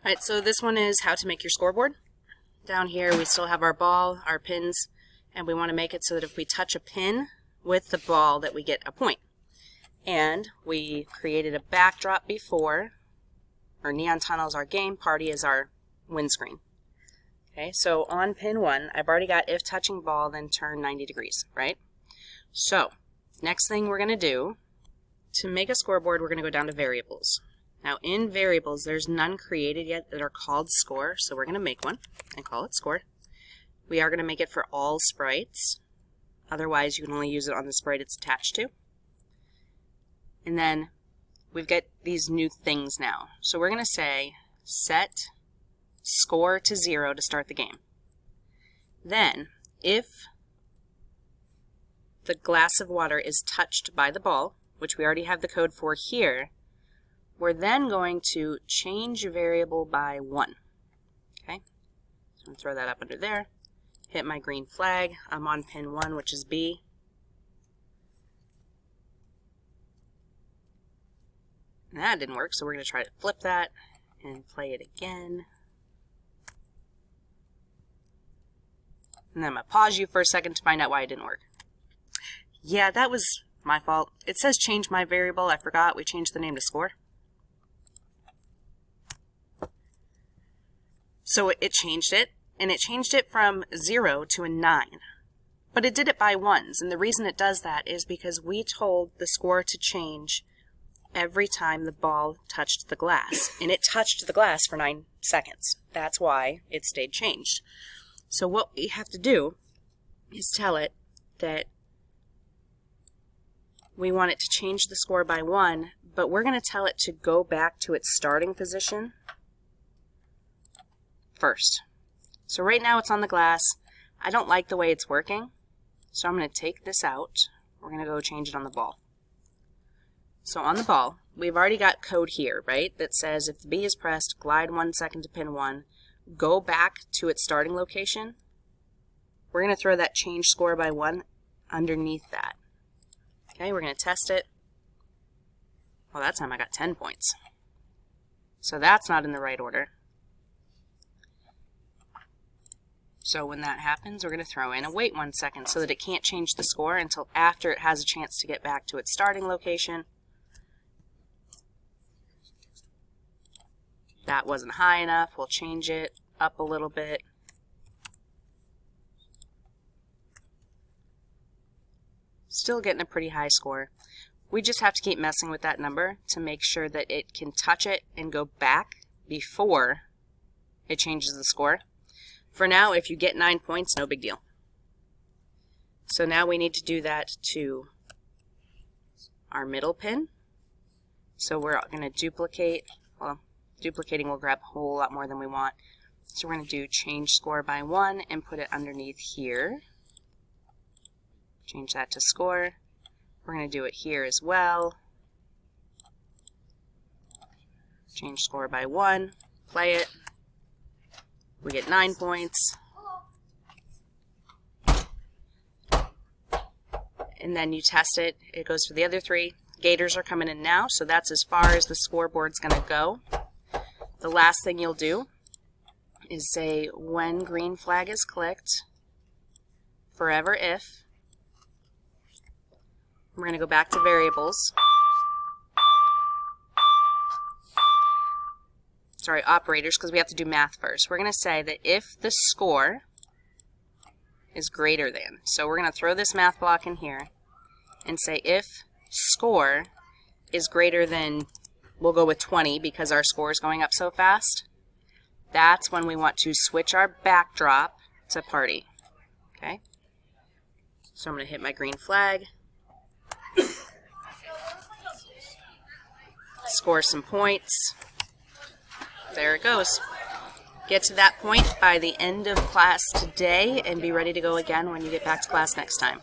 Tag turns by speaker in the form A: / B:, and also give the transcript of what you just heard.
A: Alright, so this one is how to make your scoreboard. Down here we still have our ball, our pins, and we want to make it so that if we touch a pin with the ball that we get a point. And we created a backdrop before, or neon tunnel is our game, party is our windscreen. Okay, so on pin 1, I've already got if touching ball, then turn 90 degrees, right? So, next thing we're going to do, to make a scoreboard, we're going to go down to variables. Now in variables, there's none created yet that are called score, so we're going to make one and call it score. We are going to make it for all sprites. Otherwise, you can only use it on the sprite it's attached to. And then we've got these new things now. So we're going to say set score to 0 to start the game. Then, if the glass of water is touched by the ball, which we already have the code for here, we're then going to change a variable by 1. Okay, so I'm going to throw that up under there. Hit my green flag. I'm on pin 1, which is B. And that didn't work, so we're going to try to flip that and play it again. And then I'm going to pause you for a second to find out why it didn't work. Yeah, that was my fault. It says change my variable. I forgot. We changed the name to score. So it changed it, and it changed it from 0 to a 9. But it did it by ones, and the reason it does that is because we told the score to change every time the ball touched the glass. And it touched the glass for 9 seconds. That's why it stayed changed. So what we have to do is tell it that we want it to change the score by 1, but we're going to tell it to go back to its starting position first. So right now it's on the glass. I don't like the way it's working, so I'm going to take this out. We're going to go change it on the ball. So on the ball, we've already got code here, right, that says if the B is pressed, glide 1 second to pin 1, go back to its starting location. We're going to throw that change score by 1 underneath that. Okay, we're going to test it. Well, that time I got 10 points. So that's not in the right order. So when that happens, we're going to throw in a wait 1 second so that it can't change the score until after it has a chance to get back to its starting location. That wasn't high enough. We'll change it up a little bit. Still getting a pretty high score. We just have to keep messing with that number to make sure that it can touch it and go back before it changes the score. For now, if you get 9 points, no big deal. So now we need to do that to our middle pin. So we're going to duplicate. Well, duplicating will grab a whole lot more than we want. So we're going to do change score by 1 and put it underneath here. Change that to score. We're going to do it here as well. Change score by 1. Play it. We get 9 points. And then you test it. It goes for the other 3. Gators are coming in now, so that's as far as the scoreboard's going to go. The last thing you'll do is say when green flag is clicked, forever if. We're going to go back to variables. Sorry, operators, because we have to do math first. We're going to say that if the score is greater than, so we're going to throw this math block in here and say if score is greater than, we'll go with 20 because our score is going up so fast, that's when we want to switch our backdrop to party. Okay? So I'm going to hit my green flag, score some points. There it goes. Get to that point by the end of class today and be ready to go again when you get back to class next time.